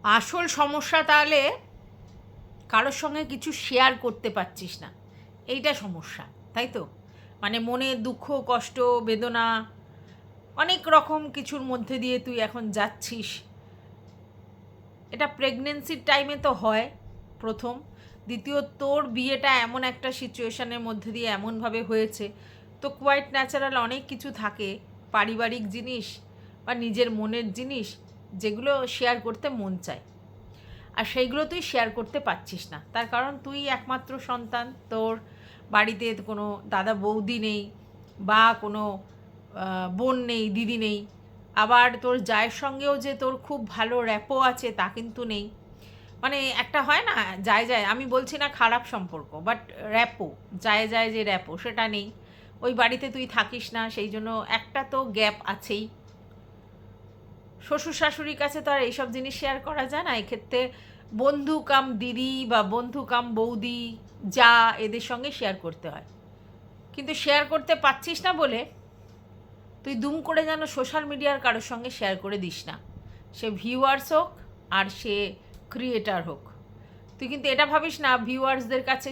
আসল সমস্যা তাহলে কারোর সঙ্গে কিছু শেয়ার করতে পারছিস না, এইটা সমস্যা, তাই তো? মানে মনে দুঃখ, কষ্ট, বেদনা, অনেক রকম কিছুর মধ্যে দিয়ে তুই এখন যাচ্ছিস। এটা প্রেগনেন্সির টাইমে তো হয় প্রথম। দ্বিতীয়, তোর বিয়েটা এমন একটা সিচুয়েশনের মধ্যে দিয়ে এমনভাবে হয়েছে, তো কোয়াইট ন্যাচারাল অনেক কিছু থাকে, পারিবারিক জিনিস বা নিজের মনের জিনিস, যেগুলো শেয়ার করতে মন চায়, আর সেইগুলো তুই শেয়ার করতে পারছিস না। তার কারণ তুই একমাত্র সন্তান, তোর বাড়িতে কোনো দাদা বৌদি নেই, বা কোনো বোন নেই, দিদি নেই। আবার তোর জায়ের সঙ্গেও যে তোর খুব ভালো র্যাপো আছে তা কিন্তু নেই। মানে একটা হয় না, যায় যায়, আমি বলছি না খারাপ সম্পর্ক, বাট র্যাপো, যায় যায় যে র্যাপো, সেটা নেই। ওই বাড়িতে তুই থাকিস না, সেই জন্য একটা তো গ্যাপ আছেই। শ্বশুর শাশুড়ির কাছে তো আর এইসব জিনিস শেয়ার করা যায় না। এক্ষেত্রে বন্ধু কাম দিদি বা বন্ধু কাম বৌদি, যা, এদের সঙ্গে শেয়ার করতে হয়। কিন্তু শেয়ার করতে পারছিস না বলে তুই দুম করে যেন সোশ্যাল মিডিয়ার কারোর সঙ্গে শেয়ার করে দিস না, সে ভিউয়ার্স হোক আর সে ক্রিয়েটার হোক। তুই কিন্তু এটা ভাবিস না ভিউয়ার্সদের কাছে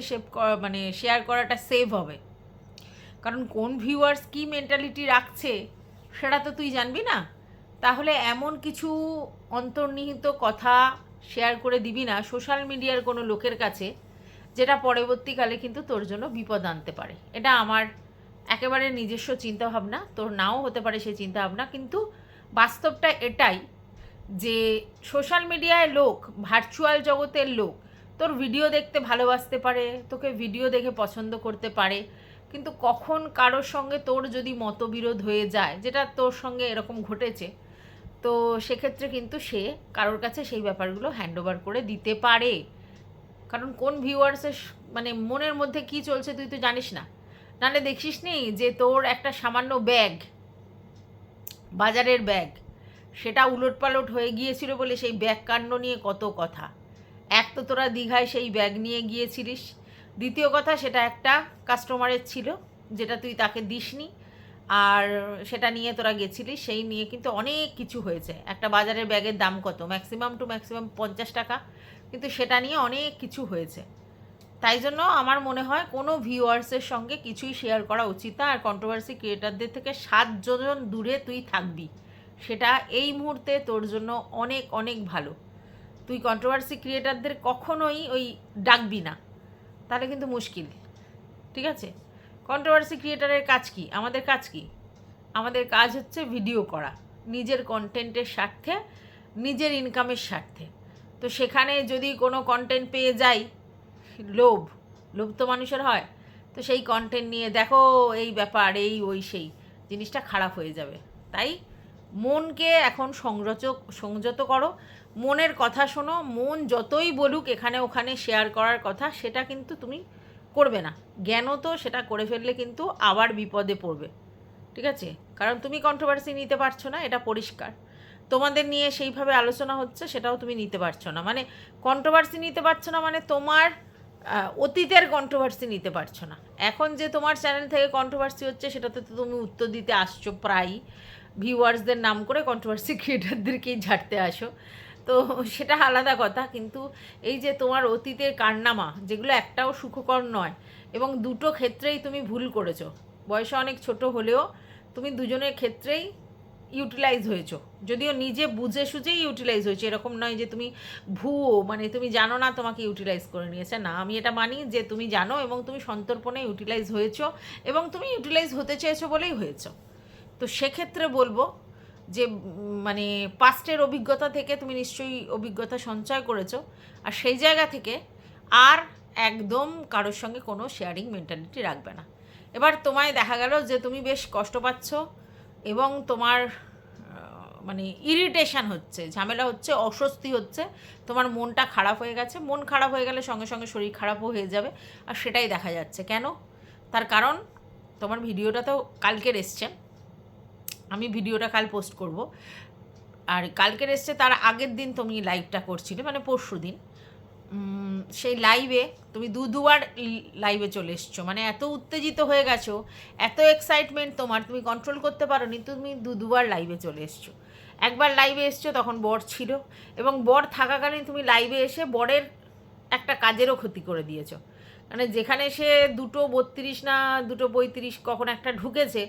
মানে শেয়ার করাটা সেভ হবে, কারণ কোন ভিউয়ার্স কী মেন্টালিটি রাখছে সেটা তো তুই জানবি না। তাহলে এমন কিছু অন্তর্নিহিত কথা শেয়ার করে দিবি না সোশ্যাল মিডিয়ার কোনো লোকের কাছে, যেটা পরবর্তীকালে কিন্তু তোর জন্য বিপদ আনতে পারে। এটা আমার একেবারে নিজস্ব চিন্তাভাবনা, তোর নাও হতে পারে সেই চিন্তাভাবনা, কিন্তু বাস্তবটা এটাই যে সোশ্যাল মিডিয়ায় লোক, ভার্চুয়াল জগতের লোক তোর ভিডিও দেখতে ভালোবাসতে পারে, তোকে ভিডিও দেখে পছন্দ করতে পারে, কিন্তু কখন কারোর সঙ্গে তোর যদি মতবিরোধ হয়ে যায়, যেটা তোর সঙ্গে এরকম ঘটেছে, তো সেক্ষেত্রে কিন্তু সে কারোর কাছে সেই ব্যাপারগুলো হ্যান্ডওভার করে দিতে পারে। কারণ কোন ভিউয়ার্সের মানে মনের মধ্যে কি চলছে তুই তো জানিস না। নাহলে দেখিস নি যে তোর একটা সামান্য ব্যাগ, বাজারের ব্যাগ, সেটা উলটপালট হয়ে গিয়েছিল বলে সেই ব্যাগ কাণ্ড নিয়ে কত কথা। এক তো তোরা দীঘায় সেই ব্যাগ নিয়ে গিয়েছিলিস, দ্বিতীয় কথা সেটা একটা কাস্টমারের ছিল, যেটা তুই তাকে দিসনি, আর সেটা নিয়ে তোরা গেছিলিস, সেই নিয়ে কিন্তু অনেক কিছু হয়েছে। একটা বাজারের ব্যাগের দাম কত, ম্যাক্সিমাম টু ম্যাক্সিমাম 50 টাকা, কিন্তু সেটা নিয়ে অনেক কিছু হয়েছে। তাই জন্য আমার মনে হয় কোনো ভিউয়ার্সের সঙ্গে কিছুই শেয়ার করা উচিত না, আর কন্ট্রোভার্সি ক্রিয়েটারদের থেকে 7 জন দূরে তুই থাকবি, সেটা এই মুহূর্তে তোর জন্য অনেক অনেক ভালো। তুই কন্ট্রোভার্সি ক্রিয়েটারদের কখনোই ওই ডাকবি না, তাহলে কিন্তু মুশকিল। ঠিক আছে? কন্ট্রোভার্সি ক্রিয়েটারের কাজ কি, আমাদের কাজ কি? আমাদের কাজ হচ্ছে ভিডিও করা, নিজের কন্টেন্টের স্বার্থে, নিজের ইনকামের স্বার্থে। তো সেখানে যদি কোনো কন্টেন্ট পেয়ে যাই, লোভ, লোভ তো মানুষের হয়, তো সেই কন্টেন্ট নিয়ে দেখো এই ব্যাপার, এই ওই সেই, জিনিসটা খারাপ হয়ে যাবে। তাই মনকে এখন সংযত করো, মনের কথা শোনো। মন যতই বলুক এখানে ওখানে শেয়ার করার কথা, সেটা কিন্তু তুমি করবে না। জ্ঞানও তো সেটা করে ফেললে কিন্তু আবার বিপদে পড়বে। ঠিক আছে? কারণ তুমি কন্ট্রোভার্সি নিতে পারছো না, এটা পরিষ্কার। তোমাদের নিয়ে সেইভাবে আলোচনা হচ্ছে, সেটাও তুমি নিতে পারছো না। মানে কন্ট্রোভার্সি নিতে পারছো না মানে তোমার অতীতের কন্ট্রোভার্সি নিতে পারছো না। এখন যে তোমার চ্যানেল থেকে কন্ট্রোভার্সি হচ্ছে সেটাতে তো তুমি উত্তর দিতে আসছো প্রায়ই, ভিউয়ার্সদের নাম করে কন্ট্রোভার্সি ক্রিয়েটারদেরকেই ঝাড়তে আসো, তো সেটা আলাদা কথা। কিন্তু এই যে তোমার অতীতের কারনামা, যেগুলো একটাও সুখকর নয়, এবং দুটো ক্ষেত্রেই তুমি ভুল করেছো, বয়সে অনেক ছোট হলেও তুমি দুজনের ক্ষেত্রেই ইউটিলাইজ হয়েছো, যদিও নিজে বুঝে সুঝেই ইউটিলাইজ হয়েছে, এরকম নয় যে তুমি ভুয়ো, মানে তুমি জানো না তোমাকে ইউটিলাইজ করে নিয়েছে, না, আমি এটা মানি যে তুমি জানো এবং তুমি সন্তর্পণে ইউটিলাইজ হয়েছো, এবং তুমি ইউটিলাইজ হতে চেয়েছো বলেই হয়েছো। তো সেক্ষেত্রে বলবো যে মানে পাস্টের অভিজ্ঞতা থেকে তুমি নিশ্চয়ই অভিজ্ঞতা সঞ্চয় করেছো, আর সেই জায়গা থেকে আর একদম কারোর সঙ্গে কোনো শেয়ারিং মেন্টালিটি রাখবে না। এবার তোমায় দেখা গেল যে তুমি বেশ কষ্ট পাচ্ছ, এবং তোমার মানে ইরিটেশান হচ্ছে, ঝামেলা হচ্ছে, অস্বস্তি হচ্ছে, তোমার মনটা খারাপ হয়ে গেছে। মন খারাপ হয়ে গেলে সঙ্গে সঙ্গে শরীর খারাপও হয়ে যাবে, আর সেটাই দেখা যাচ্ছে। কেন? তার কারণ তোমার ভিডিওটা তো কালকের এসছে, আমি ভিডিওটা কাল পোস্ট করব, আর কালকের এসছে তার আগের দিন তুমি লাইভটা করছিলে, মানে পরশু দিন। সেই লাইভে তুমি দুবার লাইভে চলে এসছো, মানে এত উত্তেজিত হয়ে গেছো, এত এক্সাইটমেন্ট তোমার, তুমি কন্ট্রোল করতে পারো নি, তুমি দুবার লাইভে চলে এসছো। একবার লাইভে এসছো তখন বর ছিল, এবং বর থাকাকালীন তুমি লাইভে এসে বরের একটা কাজেরও ক্ষতি করে দিয়েছো। মানে যেখানে সে 2:32 না 2:35 কখন একটা ঢুকেছে,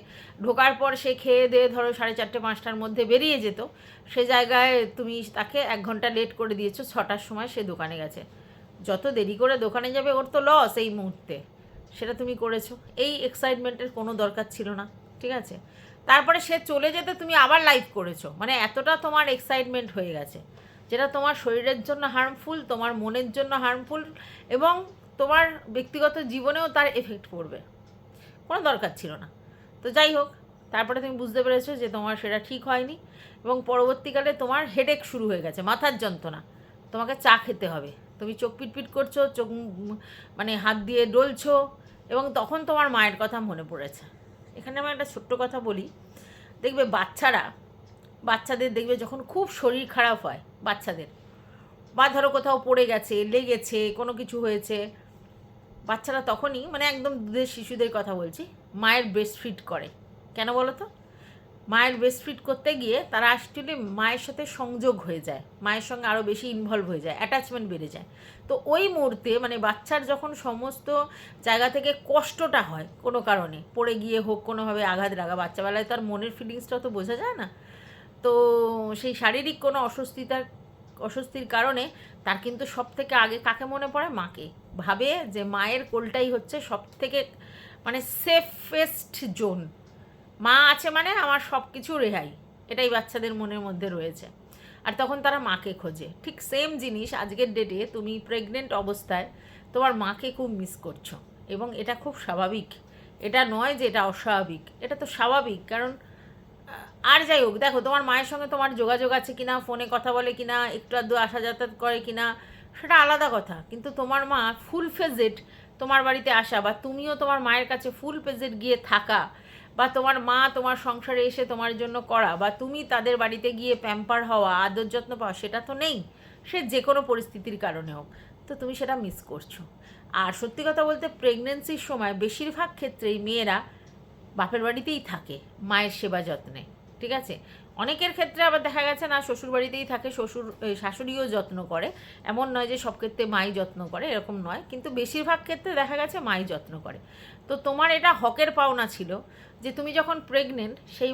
ঢোকার পর সে খেয়ে দিয়ে ধরো 4:30-5টার মধ্যে বেরিয়ে যেত, সে জায়গায় তুমি তাকে 1 ঘন্টা লেট করে দিয়েছো, 6টার সময় সে দোকানে গেছে। যত দেরি করে দোকানে যাবে ওর তো লস এই মুহূর্তে, সেটা তুমি করেছো। এই এক্সাইটমেন্টের কোনো দরকার ছিল না, ঠিক আছে? তারপরে সে চলে যেতে তুমি আবার লাইভ করেছো, মানে এতটা তোমার এক্সাইটমেন্ট হয়ে গেছে, যেটা তোমার শরীরের জন্য হার্মফুল, তোমার মনের জন্য হার্মফুল, এবং তোমার ব্যক্তিগত জীবনেও তার এফেক্ট পড়বে। কোনো দরকার ছিল না। তো যাই হোক, তারপরে তুমি বুঝতে পেরেছো যে তোমার সেটা ঠিক হয়নি, এবং পরবর্তীকালে তোমার হেডেক শুরু হয়ে গেছে, মাথার যন্ত্রণা, তোমাকে চা খেতে হবে, তুমি চোখ পিটপিট করছো, চোখ মানে হাত দিয়ে ডলছো, এবং তখন তোমার মায়ের কথা মনে পড়েছে। এখানে আমি একটা ছোট্ট কথা বলি, দেখবে বাচ্চাদের দেখবে যখন খুব শরীর খারাপ হয় বাচ্চাদের, বা ধরো কোথাও পড়ে গেছে, লেগেছে, কোনো কিছু হয়েছে, বাচ্চারা তখনই, মানে একদম দুধের শিশুদের কথা বলছি, মায়ের ব্রেস্ট ফিড করে। কেন বলো তো? মায়ের ব্রেস্ট ফিড করতে গিয়ে তারা অ্যাকচুয়ালি মায়ের সাথে সংযোগ হয়ে যায়, মায়ের সঙ্গে আরও বেশি ইনভলভ হয়ে যায়, অ্যাটাচমেন্ট বেড়ে যায়। তো ওই মুহূর্তে মানে বাচ্চার যখন সমস্ত জায়গা থেকে কষ্টটা হয় কোনো কারণে, পড়ে গিয়ে হোক, কোনোভাবে আঘাত লাগা, বাচ্চাবেলায় তার মনের ফিলিংসটাও তো বোঝা যায় না, তো সেই শারীরিক কোনো অস্বস্তির কারণে তার কিন্তু সব থেকে আগে কাকে মনে পড়ে? মাকে। ভাবে যে মায়ের কোলটাই হচ্ছে সব থেকে মানে সেফেস্ট জোন, মা আছে মানে আমার সব কিছু রেহাই, এটাই বাচ্চাদের মনের মধ্যে রয়েছে। আর তখন তারা মাকে খোঁজে। ঠিক সেম জিনিস আজকের ডেটে তুমি প্রেগনেন্ট অবস্থায় তোমার মাকে খুব মিস করছো, এবং এটা খুব স্বাভাবিক। এটা নয় যে এটা অস্বাভাবিক, এটা তো স্বাভাবিক। কারণ আর যাই হোক, দেখো তোমার মায়ের সঙ্গে তোমার যোগাযোগ আছে কিনা, ফোনে কথা বলে কিনা, একটু আধটু আসা যাতায়াত করে কিনা, সেটা আলাদা কথা। কিন্তু তোমার মা ফুল ফেজেড তোমার বাড়িতে আসা, বা তুমিও তোমার মায়ের কাছে ফুল ফেজেড গিয়ে থাকা, বা তোমার মা তোমার সংসারে এসে তোমার জন্য করা, বা তুমি তাদের বাড়িতে গিয়ে প্যাম্পার হওয়া, আদর যত্ন পাওয়া, সেটা তো নেই। সে যে কোনো পরিস্থিতির কারণে হোক, তো তুমি সেটা মিস করছো। আর সত্যি কথা বলতে প্রেগনেন্সির সময় বেশিরভাগ ক্ষেত্রেই মেয়েরা বাপের বাড়িতেই থাকে মায়ের সেবা যত্নে, ঠিক আছে? অনেকের ক্ষেত্রে আবার দেখা গেছে না, শ্বশুর বাড়িতেই থাকে, শাশুড়িও যত্ন করে, এমন নয় যে সব ক্ষেত্রে মাই যত্ন করে, এরকম নয়, কিন্তু বেশিরভাগ ক্ষেত্রে দেখা গেছে মাই যত্ন করে। তো তোমার এটা হকের পাওনা ছিল যে তুমি যখন প্রেগনেন্ট সেই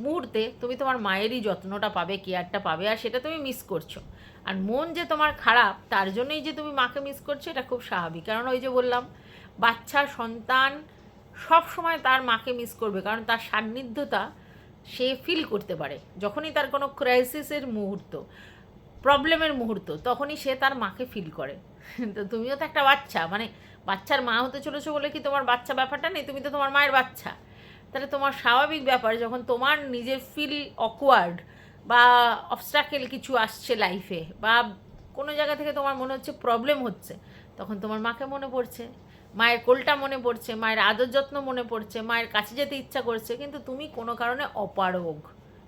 মুহূর্তে তুমি তোমার মায়েরই যত্নটা পাবে, কেয়ারটা পাবে, আর সেটা তুমি মিস করছো। আর মন যে তোমার খারাপ তার জন্যই যে তুমি মাকে মিস করছো, এটা খুব স্বাভাবিক। কারণ ওই যে বললাম, বাচ্চা সন্তান সব সময় তার মাকে মিস করবে, কারণ তার সান্নিধ্যতা সে ফিল করতে পারে। যখনই তার কোনো ক্রাইসিসের মুহূর্ত, প্রবলেমের মুহূর্ত, তখনই সে তার মাকে ফিল করে। তো তুমিও তো একটা বাচ্চা, মানে বাচ্চার মা হতে চলেছো বলে কি তোমার বাচ্চা ব্যাপারটা নেই? তুমি তো তোমার মায়ের বাচ্চা। তাহলে তোমার স্বাভাবিক ব্যাপার, যখন তোমার নিজের ফিল অকওয়ার্ড বা অবস্ট্রাকেল কিছু আসছে লাইফে, বা কোনো জায়গা থেকে তোমার মনে হচ্ছে প্রবলেম হচ্ছে, তখন তোমার মাকে মনে পড়ছে, মায়ের কোলটা মনে পড়ছে, মায়ের আদর যত্ন মনে পড়ছে, মায়ের কাছে যেতে ইচ্ছা করছে, কিন্তু তুমি কোনো কারণে অপারগ,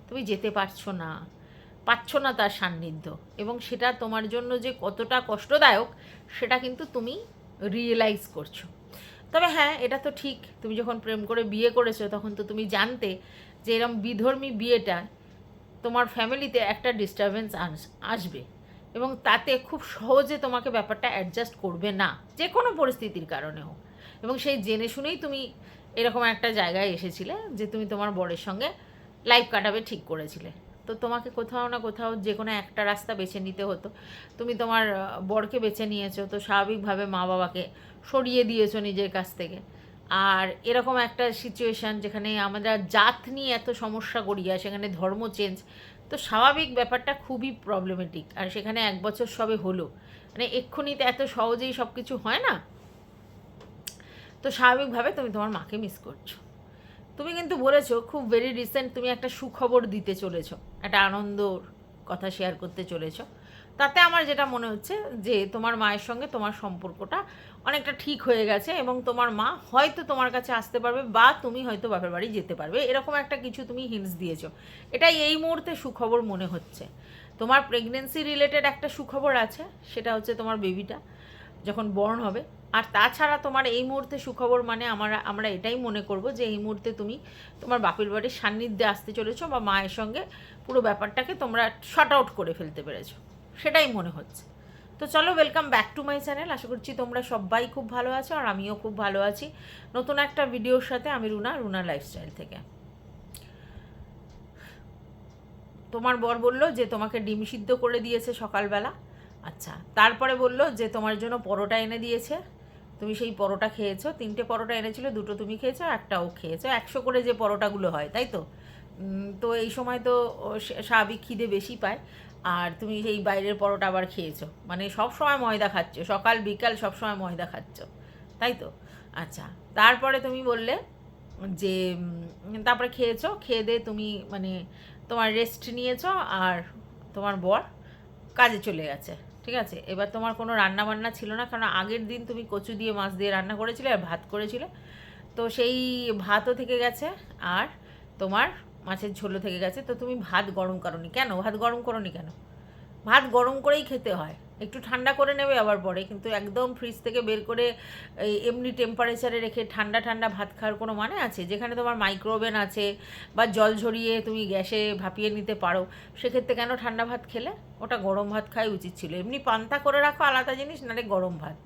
তুমি যেতে পারছো না তার সান্নিধ্য, এবং সেটা তোমার জন্য যে কতটা কষ্টদায়ক সেটা কিন্তু তুমি রিয়েলাইজ করছো। তবে হ্যাঁ, এটা তো ঠিক, তুমি যখন প্রেম করে বিয়ে করেছো তখন তো তুমি জানতে যে এরম বিধর্মী বিয়েটা তোমার ফ্যামিলিতে একটা ডিস্টারবেন্স আসবে, এবং তাতে খুব সহজে তোমাকে ব্যাপারটা অ্যাডজাস্ট করবে না, যে কোনো পরিস্থিতির কারণে হোক। এবং সেই জেনে শুনেই তুমি এরকম একটা জায়গায় এসেছিলে যে তুমি তোমার বরের সঙ্গে লাইফ কাটাবে ঠিক করেছিলে। তো তোমাকে কোথাও না কোথাও যে কোনো একটা রাস্তা বেছে নিতে হতো। তুমি তোমার বরকে বেছে নিয়েছো, তো স্বাভাবিকভাবে মা বাবাকে সরিয়ে দিয়েছো নিজের কাছ থেকে। আর এরকম একটা সিচুয়েশান যেখানে আমরা জাত নিয়ে এত সমস্যা করি, আর সেখানে ধর্ম চেঞ্জ, তো স্বাভাবিক ব্যাপারটা খুবই প্রবলেমেটিক। আর সেখানে 1 বছর সবে হলো, মানে এক্ষুনি তো এত সহজেই সব কিছু হয় না। তো স্বাভাবিকভাবে তুমি তোমার মাকে মিস করছো। তুমি কিন্তু বলেছো খুব ভেরি রিসেন্ট তুমি একটা সুখবর দিতে চলেছো, একটা আনন্দর কথা শেয়ার করতে চলেছো। তাতে আমার যেটা মনে হচ্ছে যে তোমার মায়ের সঙ্গে তোমার সম্পর্কটা অনেকটা ঠিক হয়ে গেছে, এবং তোমার মা হয়তো তোমার কাছে আসতে পারবে, বা তুমি হয়তো বাপের বাড়ি যেতে পারবে, এরকম একটা কিছু তুমি হিন্টস দিয়েছো। এটাই এই মুহূর্তে সুখবর মনে হচ্ছে। তোমার প্রেগনেন্সি রিলেটেড একটা সুখবর আছে, সেটা হচ্ছে তোমার বেবিটা। যখন বর্ন হবে। আর তাছাড়া তোমার এই মুহূর্তে সুখবর মানে আমরা এটাই মনে করব যে এই মুহূর্তে তুমি তোমার বাপের বাড়ির সান্নিধ্যে আসতে চলেছো, বা মায়ের সঙ্গে পুরো ব্যাপারটাকে তোমরা শর্ট আউট করে ফেলতে পেরেছো, সেটাই মনে হচ্ছে। তো চলো, welcome back to my channel. আশা করছি তোমরা সবাই খুব ভালো আছো, আর আমিও খুব ভালো আছি। নতুন একটা ভিডিওর সাথে আমি রুনা লাইফস্টাইল থেকে। তোমার বর বললো যে তোমাকে ডিম সিদ্ধ করে দিয়েছে সকালবেলা। আচ্ছা, তারপরে বললো যে তোমার জন্য পরোটা এনে দিয়েছে, তুমি সেই পরোটা খেয়েছো। 3টে পরোটা এনেছিল, 2টো তুমি খেয়েছো, একটা ও খেয়েছো। 100 করে যে পরোটাগুলো হয়, তাই তো? তো এই সময় তো স্বাভাবিক খিদে বেশি পায়, আর তুমি সেই বাইরের পরোটা আবার খেয়েছো, মানে সব সময় ময়দা খাচ্ছ, সকাল বিকাল সব সময় ময়দা খাচ্ছ, তাই তো? আচ্ছা, তারপরে তুমি বললে যে তারপরে খেয়েছো, খেয়ে দিয়ে তুমি মানে তোমার রেস্ট নিয়েছো, আর তোমার বর কাজে চলে গেছে। ঠিক আছে, এবার তোমার কোনো রান্না বান্না ছিল না, কারণ আগের দিন তুমি কচু দিয়ে মাছ দিয়ে রান্না করেছিলে আর ভাত করেছিলে, তো সেই ভাতও থেকে গেছে, আর তোমার মাছের ঝোলও থেকে গেছে। তো তুমি ভাত গরম করোনি কেন? ভাত গরম করোনি কেন? ভাত গরম করেই খেতে হয়, একটু ঠান্ডা করে নেবে আবার পরে, কিন্তু একদম ফ্রিজ থেকে বের করে এমনি টেম্পারেচারে রেখে ঠান্ডা ঠান্ডা ভাত খাওয়ার কোনো মানে আছে? যেখানে তোমার মাইক্রোওভেন আছে বা জল ঝরিয়ে তুমি গ্যাসে ভাপিয়ে নিতে পারো, সেক্ষেত্রে কেন ঠান্ডা ভাত খেলে? ওটা গরম ভাত খাওয়াই উচিত ছিল। এমনি পান্তা করে রাখো, আলাদা জিনিস, নাহলে গরম ভাত।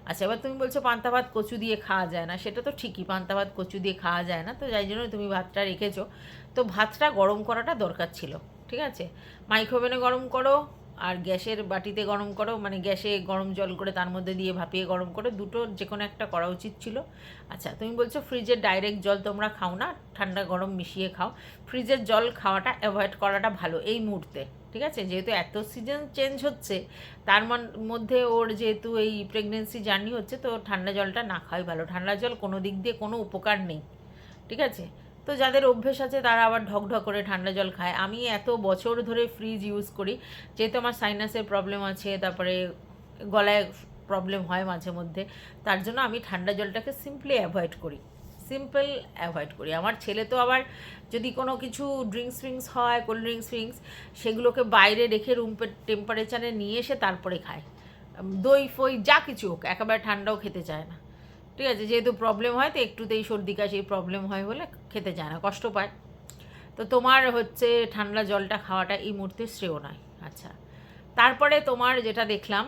আচ্ছা, এবার তুমি বলছো পান্তা ভাত কচু দিয়ে খাওয়া যায় না, সেটা তো ঠিকই, পান্তা ভাত কচু দিয়ে খাওয়া যায় না, তো যাই জন্য তুমি ভাতটা রেখেছো। তো ভাতটা গরম করাটা দরকার ছিল, ঠিক আছে? মাইক্রোওভেনে গরম করো, আর গ্যাসের বাটিতে গরম করো, মানে গ্যাসে গরম জল করে তার মধ্যে দিয়ে ভাপিয়ে গরম করো, দুটো যে কোনো একটা করা উচিত ছিল। আচ্ছা, তুমি বলছো ফ্রিজের ডাইরেক্ট জল তোমরা খাও না, ঠান্ডা গরম মিশিয়ে খাও। ফ্রিজের জল খাওয়াটা অ্যাভয়েড করাটা ভালো এই মুহূর্তে, ঠিক আছে? যেহেতু এত সিজন চেঞ্জ হচ্ছে, তার মধ্যে ওর যেহেতু এই প্রেগনেন্সি জার্নি হচ্ছে, তো ঠান্ডা জলটা না খাওয়াই ভালো। ঠান্ডা জল কোনো দিক দিয়ে কোনো উপকার নেই, ঠিক আছে? তো যাদের অভ্যেস আছে তারা আবার ঢকঢক করে ঠান্ডা জল খায়। আমি এত বছর ধরে ফ্রিজ ইউজ করি, যেহেতু আমার সাইনাসের প্রবলেম আছে, তারপরে গলায় প্রবলেম হয় মাঝে মধ্যে, তার জন্য আমি ঠান্ডা জলটাকে সিম্পলি অ্যাভয়েড করি, আমার ছেলে তো আবার যদি কোনো কিছু ড্রিঙ্কস হয়, কোল্ড ড্রিঙ্কস সেগুলোকে বাইরে রেখে রুম টেম্পারেচারে নিয়ে এসে তারপরে খায়। দই ফই যা কিছু হোক, একেবারে ঠান্ডাও খেতে চায় না, ঠিক আছে? যেহেতু প্রবলেম হয়, তো একটুতেই সর্দি কাশি প্রবলেম হয় বলে খেতে চায় না, কষ্ট পায়। তো তোমার হচ্ছে ঠান্ডা জলটা খাওয়াটা এই মুহূর্তে শ্রেয় নয়। আচ্ছা, তারপরে তোমার যেটা দেখলাম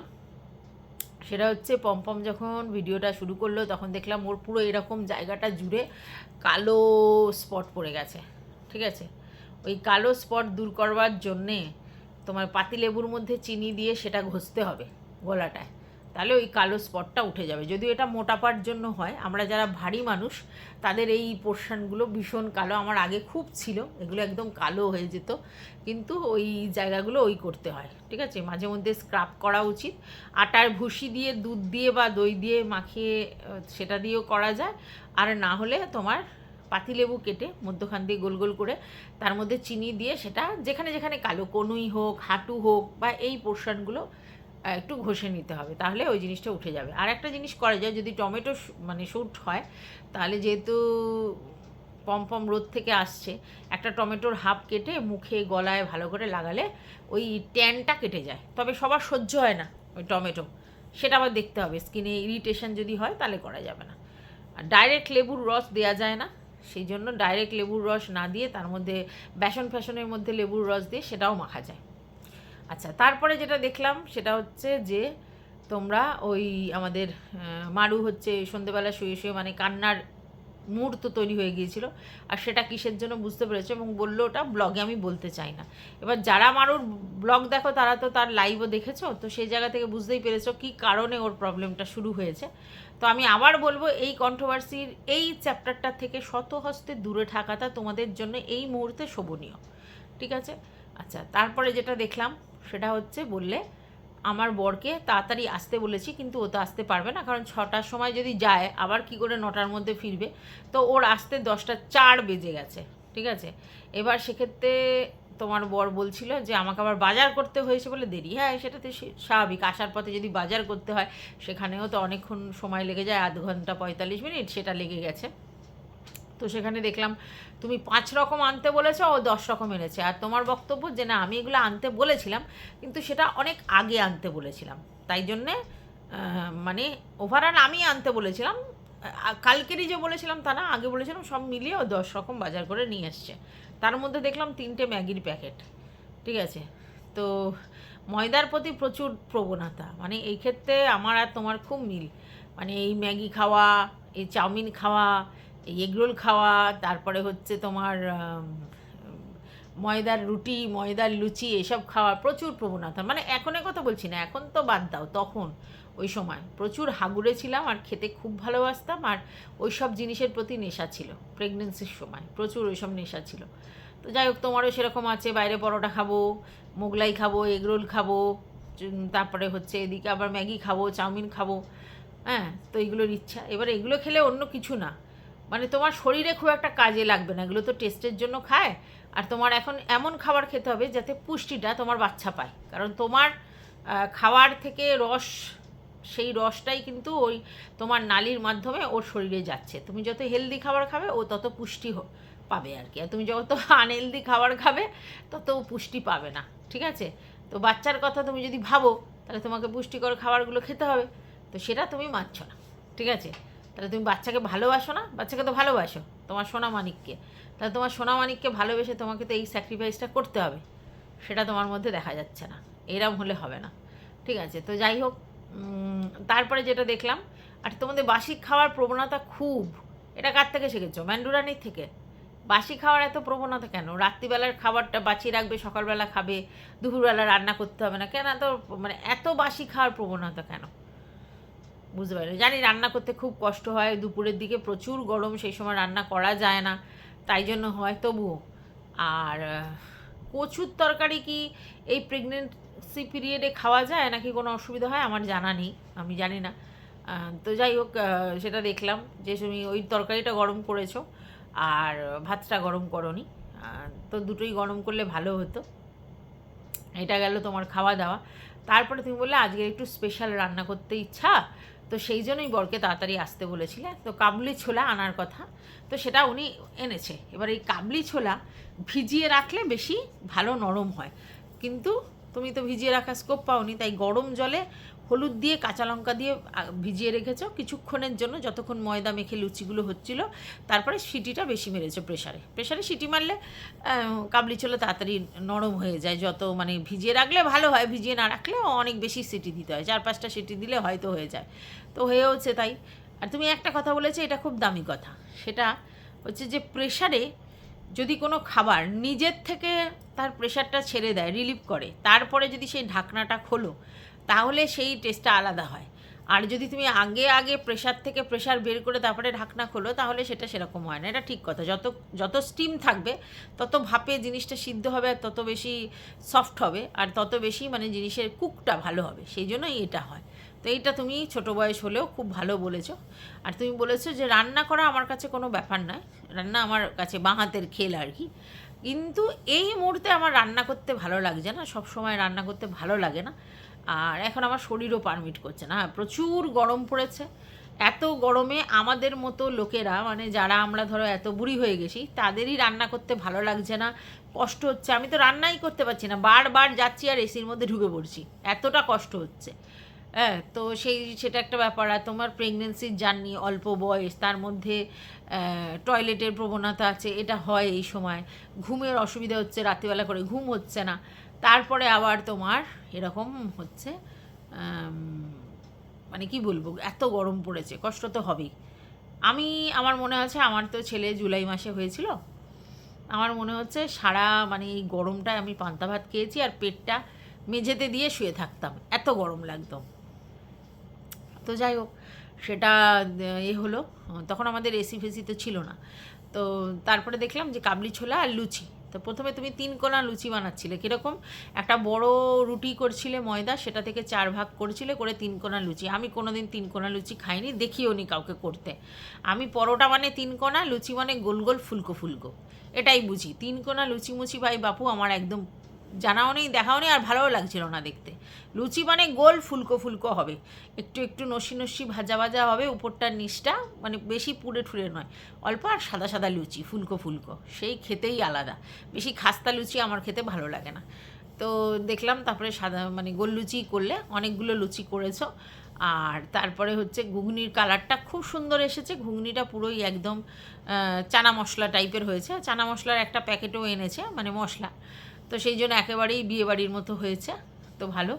সেটা হচ্ছে পম্পম যখন ভিডিওটা শুরু করলো, তখন দেখলাম ওর পুরো এরকম জায়গাটা জুড়ে কালো স্পট পড়ে গেছে, ঠিক আছে? ওই কালো স্পট দূর করবার জন্যে তোমার পাতিলেবুর মধ্যে চিনি দিয়ে সেটা ঘষতে হবে গলাটায়, তাহলে ওই কালো স্পটটা উঠে যাবে। যদিও এটা মোটাপার জন্য হয়, আমরা যারা ভারী মানুষ তাদের এই পোর্শনগুলো ভীষণ কালো, আমার আগে খুব ছিল, এগুলো একদম কালো হয়ে যেত, কিন্তু ওই জায়গাগুলো ওই করতে হয়, ঠিক আছে? মাঝে মধ্যে স্ক্রাব করা উচিত, আটার ভুসি দিয়ে দুধ দিয়ে বা দই দিয়ে মাখিয়ে সেটা দিয়েও করা যায়। আর না হলে তোমার পাতিলেবু কেটে মধ্যখান দিয়ে গোল গোল করে তার মধ্যে চিনি দিয়ে সেটা যেখানে যেখানে কালো, কনুই হোক, হাঁটু হোক, বা এই পোর্শনগুলো একটু ঘষে নিতে হবে, তাহলে ওই জিনিসটা উঠে যাবে। আর একটা জিনিস করা যায়, যদি টমেটো মানে শ্যুট হয়, তাহলে যেহেতু পমপম রোদ থেকে আসছে, একটা টমেটোর হাফ কেটে মুখে গলায় ভালো করে লাগালে ওই ট্যানটা কেটে যায়। তবে সবার সহ্য হয় না ওই টমেটো, সেটা আবার দেখতে হবে, স্কিনে ইরিটেশন যদি হয় তাহলে করা যাবে না। আর ডাইরেক্ট লেবুর রস দেওয়া যায় না, সেই জন্য ডাইরেক্ট লেবুর রস না দিয়ে তার মধ্যে ফ্যাশনের মধ্যে লেবুর রস দিয়ে সেটাও মাখা যায়। আচ্ছা, তারপরে যেটা দেখলাম সেটা হচ্ছে যে তোমরা ওই আমাদের মারু হচ্ছে সন্ধেবেলা শুয়ে শুয়ে মানে কান্নার মুহূর্ত তৈরি হয়ে গিয়েছিল, আর সেটা কিসের জন্য বুঝতে পেরেছো, এবং বললো ওটা ব্লগে আমি বলতে চাই না। এবার যারা মারুর ব্লগ দেখো তারা তো তার লাইভও দেখেছো, তো সেই জায়গা থেকে বুঝতেই পেরেছো কী কারণে ওর প্রবলেমটা শুরু হয়েছে। তো আমি আবার বলবো, এই কন্ট্রোভার্সির এই চ্যাপ্টারটা থেকে শত হস্তে দূরে থাকাটা তোমাদের জন্য এই মুহূর্তে শোভনীয়, ঠিক আছে? আচ্ছা, তারপরে যেটা দেখলাম সেটা হচ্ছে বললে আমার বরকে তাড়াতাড়ি আসতে বলেছি, কিন্তু ও তো আসতে পারবে না, কারণ 6টার সময় যদি যায় আবার কি করে 9টার মধ্যে ফিরবে, তো ওর আসতে 10টা 4 বেজে গেছে, ঠিক আছে? এবার সেক্ষেত্রে তোমার বর বলছিল যে আমাকে আবার বাজার করতে হয়েছে বলে দেরি। হ্যাঁ, সেটা তো স্বাভাবিক, আসার পথে যদি বাজার করতে হয় সেখানেও তো অনেকক্ষণ সময় লেগে যায়, আধ ঘন্টা 45 মিনিট সেটা লেগে গেছে। তো সেখানে দেখলাম তুমি 5 রকম আনতে বলেছো, ও 10 রকম এনেছে, আর তোমার বক্তব্য যে না আমি এগুলো আনতে বলেছিলাম, কিন্তু সেটা অনেক আগে আনতে বলেছিলাম, তাই জন্যে মানে ওভারঅল আমি আনতে বলেছিলাম, কালকেরই যে বলেছিলাম তা না, আগে বলেছিলাম, সব মিলিয়ে ও 10 রকম বাজার করে নিয়ে এসছে। তার মধ্যে দেখলাম 3টে ম্যাগির প্যাকেট। ঠিক আছে, তো ময়দার প্রতি প্রচুর প্রবণতা, মানে এই ক্ষেত্রে আমার আর তোমার খুব মিল। মানে এই ম্যাগি খাওয়া, এই চাউমিন খাওয়া, এই এগরোল খাওয়া, তারপরে হচ্ছে তোমার ময়দার রুটি, ময়দার লুচি, এসব খাওয়ার প্রচুর প্রবণতা। মানে এখন কথা বলছি না, এখন তো বাদ দাও, তখন ওই সময় প্রচুর হাগুড়ে ছিলাম আর খেতে খুব ভালোবাসতাম, আর ওই সব জিনিসের প্রতি নেশা ছিল। প্রেগনেন্সির সময় প্রচুর ওই সব নেশা ছিল। তো যাই হোক, তোমারও সেরকম আছে, বাইরে পরোটা খাবো, মোগলাই খাবো, এগরোল খাবো, তারপরে হচ্ছে এদিকে আবার ম্যাগি খাবো, চাউমিন খাবো। হ্যাঁ, তো এগুলোর ইচ্ছা। এবার এগুলো খেলে অন্য কিছু না, মানে তোমার শরীরে খুব একটা কাজে লাগবে না, এগুলো তো টেস্টের জন্য খায়। আর তোমার এখন এমন খাবার খেতে হবে যাতে পুষ্টিটা তোমার বাচ্চা পায়, কারণ তোমার খাওয়ার থেকে রস, সেই রসটাই কিন্তু ওই তোমার নালির মাধ্যমে ওর শরীরে যাচ্ছে। তুমি যত হেলদি খাবার খাবে ও তত পুষ্টি পাবে আর কি, আর তুমি যত আনহেলদি খাবার খাবে তত পুষ্টি পাবে না। ঠিক আছে, তো বাচ্চার কথা তুমি যদি ভাবো, তাহলে তোমাকে পুষ্টিকর খাবারগুলো খেতে হবে, তো সেটা তুমি মানছ না। ঠিক আছে, তাহলে তুমি বাচ্চাকে ভালোবাসো না? বাচ্চাকে তো ভালোবাসো, তোমার সোনা মানিককে, তাহলে তোমার সোনা মানিককে ভালোবেসে তোমাকে তো এই স্যাক্রিফাইসটা করতে হবে, সেটা তোমার মধ্যে দেখা যাচ্ছে না। এরম হলে হবে না। ঠিক আছে, তো যাই হোক, তারপরে যেটা দেখলাম, আর তোমাদের বাসি খাওয়ার প্রবণতা খুব, এটা কার থেকে শিখেছো? ম্যান্ডুরানির থেকে? বাসি খাওয়ার এত প্রবণতা কেন? রাত্রিবেলার খাবারটা বাঁচিয়ে রাখবে, সকালবেলা খাবে, দুপুরবেলা রান্না করতে হবে না কেন? এত মানে এত বাসি খাওয়ার প্রবণতা কেন? বুঝতে পারি, জানি রান্না করতে খুব কষ্ট হয়, দুপুরের দিকে প্রচুর গরম, সেই সময় রান্না করা যায় না, তাই জন্য হয়, তবুও। আর কচুর তরকারি কি এই প্রেগনেন্সি পিরিয়ডে খাওয়া যায় নাকি কোনো অসুবিধা হয়? আমার জানা নেই, আমি জানি না। তো যাই হোক, সেটা দেখলাম যে তুমি ওই তরকারিটা গরম করেছো আর ভাতটা গরম করোনি, তো দুটোই গরম করলে ভালো হতো। এটা গেল তোমার খাওয়া দাওয়া। তারপরে তুমি বললে আজকে একটু স্পেশাল রান্না করতে ইচ্ছা, তো সেই জন্যই বরকে তাড়াতাড়ি আসতে বলেছিলে, তো কাবলি ছোলা আনার কথা, তো সেটা উনি এনেছে। এবার এই কাবলি ছোলা ভিজিয়ে রাখলে বেশি ভালো নরম হয়, কিন্তু তুমি তো ভিজিয়ে রাখার স্কোপ পাওনি, তাই গরম জলে হলুদ দিয়ে কাঁচা লঙ্কা দিয়ে ভিজিয়ে রেখেছো কিছুক্ষণের জন্য, যতক্ষণ ময়দা মেখে লুচিগুলো হচ্ছিলো। তারপরে সিটিটা বেশি মেরেছো, প্রেশারে সিটি মারলে কাবলি ছোলা তাড়াতাড়ি নরম হয়ে যায়। যত মানে ভিজিয়ে রাখলে ভালো হয়, ভিজিয়ে না রাখলেও অনেক বেশি সিটি দিতে হয়, 4-5টা সিটি দিলে হয়তো হয়ে যায়, তো হয়েওছে তাই। আর তুমি একটা কথা বলেছো, এটা খুব দামি কথা, সেটা হচ্ছে যে প্রেশারে যদি কোনো খাবার নিজের থেকে তার প্রেশারটা ছেড়ে দেয়, রিলিভ করে, তারপরে যদি সেই ঢাকনাটা খোলো, তাহলে সেই টেস্টটা আলাদা হয়। আর যদি তুমি আগে আগে প্রেশার থেকে প্রেশার বের করে তারপরে ঢাকনা খোলো, তাহলে সেটা সেরকম হয় না। এটা ঠিক কথা, যত যত স্টিম থাকবে তত ভাপে জিনিসটা সিদ্ধ হবে, আর তত বেশি সফট হবে, আর তত বেশি মানে জিনিসের কুকটা ভালো হবে, সেই জন্যই এটা হয়। তো এইটা তুমি ছোটো বয়স হলেও খুব ভালো বলেছো। আর তুমি বলেছো যে রান্না করা আমার কাছে কোনো ব্যাপার নয়, রান্না আমার কাছে বাঁ হাতের খেল আর কি, কিন্তু এই মুহূর্তে আমার রান্না করতে ভালো লাগছে না, সব সময় রান্না করতে ভালো লাগে না, আর এখন আমার শরীরও পারমিট করছে না। প্রচুর গরম পড়েছে, এত গরমে আমাদের মতো লোকেরা, মানে যারা আমরা ধরো এত বুড়ি হয়ে গেছি, তাদেরই রান্না করতে ভালো লাগছে না, কষ্ট হচ্ছে। আমি তো রান্নাই করতে পারছি না, বারবার যাচ্ছি আর এসির মধ্যে ঢুকে পড়ছি, এতটা কষ্ট হচ্ছে। হ্যাঁ, তো সেটা একটা ব্যাপার। আর তোমার প্রেগনেন্সির জার্নি, অল্প বয়স, তার মধ্যে টয়লেটের প্রবণতা আছে, এটা হয় এই সময়, ঘুমের অসুবিধা হচ্ছে, রাত্রিবেলা করে ঘুম হচ্ছে না, তারপরে আবার তোমার এরকম হচ্ছে, মানে কি বলবো, এত গরম পড়েছে, কষ্ট তো হবেই। আমার মনে আছে, আমার তো ছেলে জুলাই মাসে হয়েছিল, আমার মনে হচ্ছে সারা মানে এই গরমটায় আমি পান্তা ভাত খেয়েছি আর পেটটা মেঝেতে দিয়ে শুয়ে থাকতাম, এত গরম লাগতো। তো যাই হোক, সেটা হলো, তখন আমাদের এসি ফেসি তো ছিল না। তো তারপরে দেখলাম যে কাবলি ছোলা আর লুচি। তো প্রথমে তুমি 3 কোনা লুচি বানাচ্ছিলে, কীরকম একটা বড় রুটি করছিলে ময়দা, সেটা থেকে 4 ভাগ করছিলে করে 3 কোনা লুচি। আমি কোনো দিন 3 কোনা লুচি খাইনি, দেখিও নি কাউকে করতে। আমি পরোটা মানে 3 কোনা, লুচি মানে গোল গোল ফুলকো ফুলকো, এটাই বুঝি। 3 কোনা লুচি মুচি ভাই বাপু আমার একদম জানাও নেই, দেখাও নেই, আর ভালোও লাগছিল না দেখতে। লুচি মানে গোল ফুলকো ফুলকো হবে, একটু একটু নসি নসি ভাজা ভাজা হবে, উপরটার নিচটা মানে বেশি পুড়ে ঠুরে নয়, অল্প, আর সাদা সাদা লুচি ফুলকো ফুলকো, সেই খেতেই আলাদা। বেশি খাস্তা লুচি আমার খেতে ভালো লাগে না। তো দেখলাম তারপরে সাদা মানে গোল লুচি করলে অনেকগুলো লুচি করেছো। আর তারপরে হচ্ছে ঘুগনির কালারটা খুব সুন্দর এসেছে, ঘুগনিটা পুরোই একদম চানা মশলা টাইপের হয়েছে, চানা মশলার একটা প্যাকেটও এনেছে মানে মশলা, তো সেই জন্য একেবারেই বিয়েবাড়ির মতো হয়েছে। তো ভালো,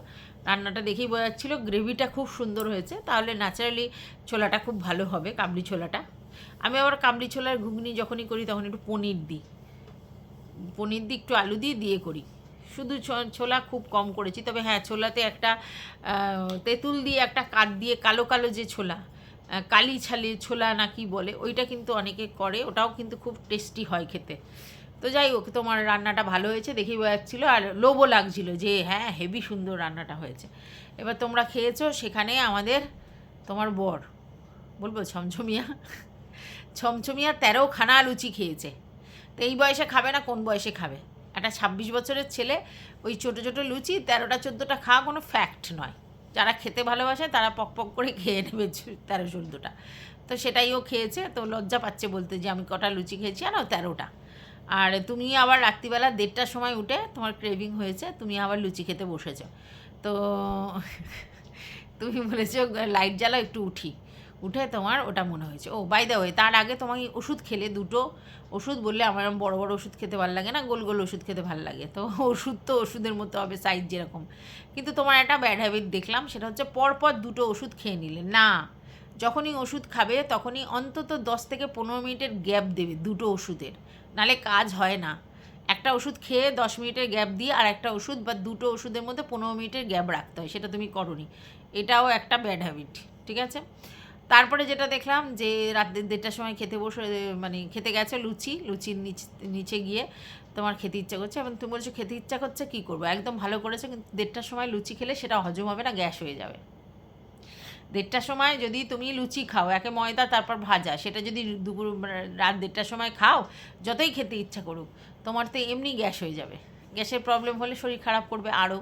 রান্নাটা দেখেই বোঝা যাচ্ছিলো গ্রেভিটা খুব সুন্দর হয়েছে, তাহলে ন্যাচারালি ছোলাটা খুব ভালো হবে, কাবলি ছোলাটা। আমি আবার কাবলি ছোলার ঘুগনি যখনই করি তখন একটু পনির দিই, পনির দিই একটু আলু দিয়ে করি। শুধু ছোলা খুব কম করেছি, তবে হ্যাঁ ছোলাতে একটা তেঁতুল দিয়ে একটা কাঠ দিয়ে কালো কালো যে ছোলা, কালি ছালি ছোলা না কি বলে, ওইটা কিন্তু অনেকে করে, ওটাও কিন্তু খুব টেস্টি হয় খেতে। তো যাই হোক, তোমার রান্নাটা ভালো হয়েছে দেখেই বোঝা যাচ্ছিলো, আর লোভও লাগছিলো যে হ্যাঁ হেভি সুন্দর রান্নাটা হয়েছে। এবার তোমরা খেয়েছো, সেখানে আমাদের তোমার বর বলবো ছমছমিয়া ছমছমিয়া 13খানা লুচি খেয়েছে। তো এই বয়সে খাবে না কোন বয়সে খাবে? একটা 26 বছরের ছেলে ওই ছোটো ছোটো লুচি 13টা 14টা খাওয়া কোনো ফ্যাক্ট নয়। যারা খেতে ভালোবাসে তারা পক পক করে খেয়ে নেবে 13-14টা। তো সেটাই ও খেয়েছে, তো লজ্জা পাচ্ছে বলতে যে আমি কটা লুচি খেয়েছি জানো, 13টা। আর তুমি আবার রাত্রিবেলা 1:30টার সময় উঠে তোমার ক্রেভিং হয়েছে, তুমি আবার লুচি খেতে বসেছো। তো তুমি বলেছো লাইট জ্বালা একটু উঠি, উঠে তোমার ওটা মনে হয়েছে। ও বাই দ্য ওয়ে, তার আগে তোমাকে ওষুধ খেলে দুটো ওষুধ, বললে আমার বড় বড় ওষুধ খেতে ভালো লাগে না, গোল গোল ওষুধ খেতে ভালো লাগে। তো ওষুধ তো ওষুধের মতো হবে সাইজ যেরকম, কিন্তু তোমার একটা ব্যাড হ্যাবিট দেখলাম, সেটা হচ্ছে পরপর দুটো ওষুধ খেয়ে নিলে না। যখনই ওষুধ খাবে তখনই অন্তত 10 থেকে 15 মিনিটের গ্যাপ দেবে দুটো ওষুধের, নালে কাজ হয় না। একটা ওষুধ খেয়ে 10 মিনিটের গ্যাপ দিয়ে আর একটা ওষুধ বা দুটো ওষুধের মধ্যে 15 মিনিটের গ্যাপ রাখতে হয়, সেটা তুমি করোনি। এটাও একটা ব্যাড হ্যাবিট, ঠিক আছে। তারপরে যেটা দেখলাম যে রাত 1:30টার সময় খেতে বসে, মানে খেতে গেছে লুচির নিচে গিয়ে তোমার খেতে ইচ্ছা করছে, এবং তুমি বলছো খেতে ইচ্ছা করছে কী করবো, একদম ভালো করেছে, কিন্তু 1:30টার সময় লুচি খেলে সেটা হজম হবে না, গ্যাস হয়ে যাবে। 1:30টার সময় যদি তুমি লুচি খাও, একে ময়দা তারপর ভাজা, সেটা যদি দুপুর রাত 1:30টার সময় খাও, যতই খেতে ইচ্ছা করুক, তোমার তো এমনি গ্যাস হয়ে যাবে, গ্যাসের প্রবলেম হলে শরীর খারাপ করবে আরও,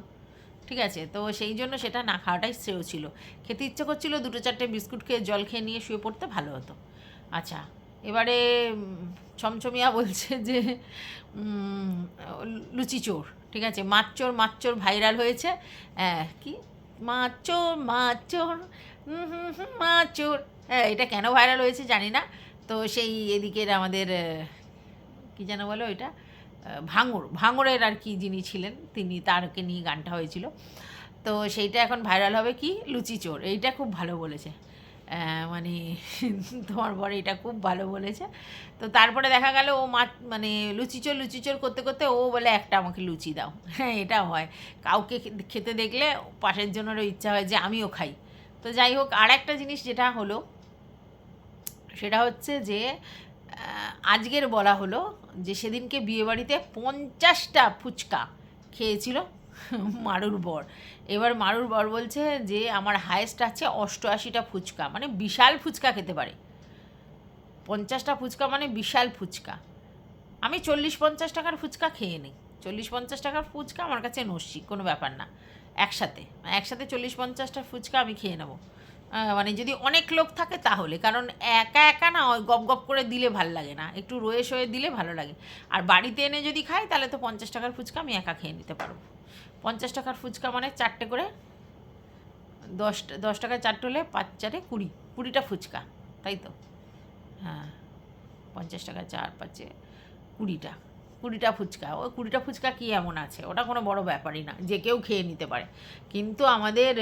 ঠিক আছে। তো সেই জন্য সেটা না খাওয়াটাই শ্রেয় ছিল। খেতে ইচ্ছে করছিল 2-4টে বিস্কুট খেয়ে জল খেয়ে নিয়ে শুয়ে পড়তে ভালো হতো। আচ্ছা, এবারে ছমছমিয়া বলছে যে লুচি চোর, ঠিক আছে, মাছ চোর ভাইরাল হয়েছে। কি মাছ চোর মাছ চোর, হ্যাঁ এটা কেন ভাইরাল হয়েছে জানি না। তো সেই এদিকের আমাদের কী যেন বলো এটা, ভাঙড়ের আর কি যিনি ছিলেন তিনি, তারকে নিয়ে গানটা হয়েছিল। তো সেইটা এখন ভাইরাল হবে, কি লুচি চোর, এইটা খুব ভালো বলেছে, মানে তোমার বর এটা খুব ভালো বলেছে। তো তারপরে দেখা গেল ও মানে লুচি চোর করতে করতে ও বলে একটা আমাকে লুচি দাও। হ্যাঁ এটাও হয়, কাউকে খেতে দেখলে পাশের জনেরও ইচ্ছা হয় যে আমিও খাই। তো যাই হোক, আর একটা জিনিস যেটা হলো সেটা হচ্ছে যে আজকের বলা হলো যে সেদিনকে বিয়েবাড়িতে 50টা ফুচকা খেয়েছিল মারুর বর। এবার মারুর বর বলছে যে আমার হায়েস্ট আছে 88টা ফুচকা, মানে বিশাল ফুচকা খেতে পারে। 50টা ফুচকা মানে বিশাল ফুচকা। আমি 40-50 টাকার ফুচকা খেয়ে নিই, 40-50 টাকার ফুচকা আমার কাছে নস্যি, কোনো ব্যাপার না। একসাথে 40-50টা ফুচকা আমি খেয়ে নেবো, মানে যদি অনেক লোক থাকে তাহলে, কারণ একা একা না গপ গপ করে দিলে ভালো লাগে না, একটু রয়ে শয়ে দিলে ভালো লাগে। আর বাড়িতে এনে যদি খাই তাহলে তো 50 টাকার ফুচকা আমি একা খেয়ে নিতে পারবো। 50 টাকার ফুচকা মানে 4টে করে, 10 টাকায় 4টে হলে 5-4-20, 20টা ফুচকা, তাই তো? হ্যাঁ, 50 টাকায় 4-5-20টা, 20টা ফুচকা। ওই 20টা ফুচকা কী এমন আছে, ওটা কোনো বড় ব্যাপারই না, যে কেউ খেয়ে নিতে পারে। কিন্তু আমাদের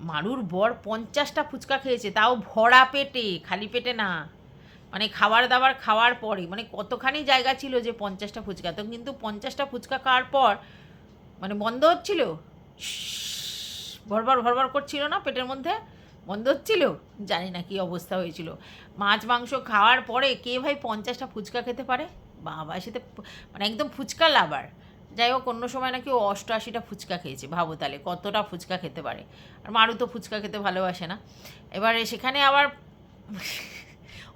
মারুর বর 50টা ফুচকা খেয়েছে, তাও ভরা পেটে, খালি পেটে না, মানে খাবার দাবার খাওয়ার পরে, মানে কতখানি জায়গা ছিল যে 50টা ফুচকা। তো কিন্তু 50টা ফুচকা খাওয়ার পর মানে বন্ধ হচ্ছিল, ভরভর করছিল না পেটের মধ্যে, বন্ধ হচ্ছিল, জানি না কী অবস্থা হয়েছিল। মাছ মাংস খাওয়ার পরে কে ভাই 50টা ফুচকা খেতে পারে? বাবা, সেটা মানে একদম ফুচকা লাভার। যাই হোক, অন্য সময় নাকি ও 88টা ফুচকা খেয়েছে, ভাবো তাহলে কতটা ফুচকা খেতে পারে। আর মারু তো ফুচকা খেতে ভালোবাসে না। এবারে সেখানে আবার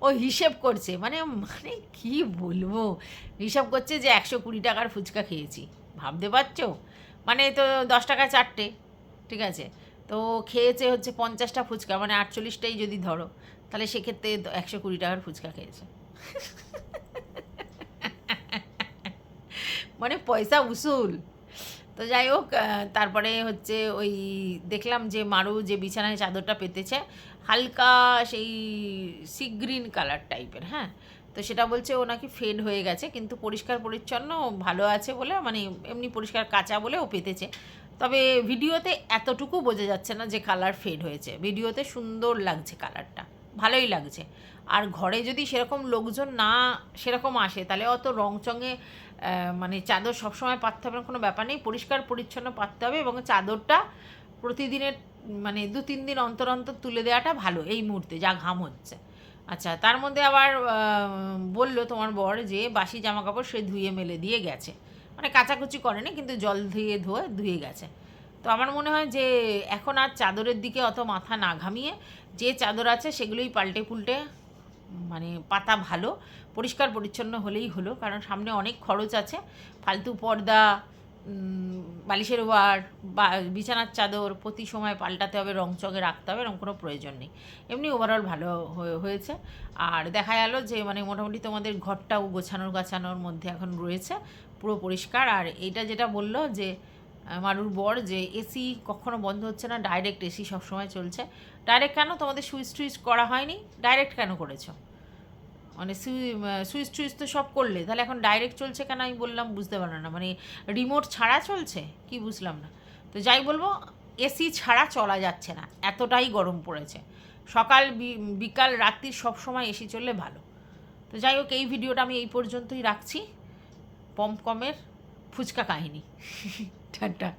ও হিসেব করছে, মানে মানে কী বলবো, হিসাব করছে যে 120 টাকার ফুচকা খেয়েছি, ভাবতে পারছো? মানে তো 10 টাকায় 4টে, ঠিক আছে। তো খেয়েছে হচ্ছে 50টা ফুচকা, মানে 48টাই যদি ধরো, তাহলে সেক্ষেত্রে 120 টাকার ফুচকা খেয়েছে। মানে পয়সা উসুল, তো যাই হোক, তারপরে হচ্ছে ওই দেখলাম যে মারু যে বিছানায় চাদরটা পেতেছে হালকা সেই সি গ্রিন কালার টাইপের, হ্যাঁ। তো সেটা বলছে ও নাকি ফেড হয়ে গেছে, কিন্তু পরিষ্কার পরিচ্ছন্ন ভালো আছে বলে, মানে এমনি পরিষ্কার কাঁচা বলে ও পেতেছে। তবে ভিডিওতে এতটুকু বোঝা যাচ্ছে না যে কালার ফেড হয়েছে, ভিডিওতে সুন্দর লাগছে কালারটা, ভালোই লাগছে। আর ঘরে যদি সেরকম লোকজন না সেরকম আসে তাহলে অত রংচঙে মানে চাদর সবসময় পাততে হবে না, কোনো ব্যাপার নেই, পরিষ্কার পরিচ্ছন্ন পাততে হবে। এবং চাদরটা প্রতিদিনের মানে 2-3 দিন অন্তর অন্তর তুলে দেওয়াটা ভালো এই মুহূর্তে যা ঘাম হচ্ছে। আচ্ছা, তার মধ্যে আবার বললো তোমার বর যে বাসি জামা কাপড় সে ধুয়ে মেলে দিয়ে গেছে, মানে কাচাকুচি করেনি কিন্তু জল ধুয়ে গেছে। তো আমার মনে হয় যে এখন আর চাদরের দিকে অত মাথা না ঘামিয়ে যে চাদর আছে সেগুলোই পাল্টে পুল্টে মানে পাতা ভালো, পরিষ্কার পরিচ্ছন্ন হলেই হলো। কারণ সামনে অনেক খরচ আছে, ফালতু পর্দা, বালিশের ওয়ার বা বিছানার চাদর প্রতি সময় পাল্টাতে হবে, রংচঙে রাখতে হবে, এরকম কোনো প্রয়োজন নেই। এমনি ওভারঅল ভালো হয়েছে। আর দেখা গেল যে মানে মোটামুটি তোমাদের ঘরটাও গোছানোর মধ্যে এখন রয়েছে, পুরো পরিষ্কার। আর এইটা যেটা বললো যে মারুর বর যে এসি কখনো বন্ধ হচ্ছে না, ডাইরেক্ট এসি সবসময় চলছে। ডাইরেক্ট কেন, তোমাদের সুইচ টুইচ করা হয়নি, ডাইরেক্ট কেন করেছো? মানে সুইচ টুইচ তো সব করলে, তাহলে এখন ডাইরেক্ট চলছে কেন? আমি বললাম বুঝতে পারলাম না, মানে রিমোট ছাড়া চলছে কি বুঝলাম না। তো যাই বলবো, এসি ছাড়া চলা যাচ্ছে না, এতটাই গরম পড়েছে। সকাল বিকাল রাত্রি সব সময় এসি চললে ভালো। তো যাই হোক, এই ভিডিওটা আমি এই পর্যন্তই রাখছি, পমকমের ফুচকা কাহিনী। টাটা।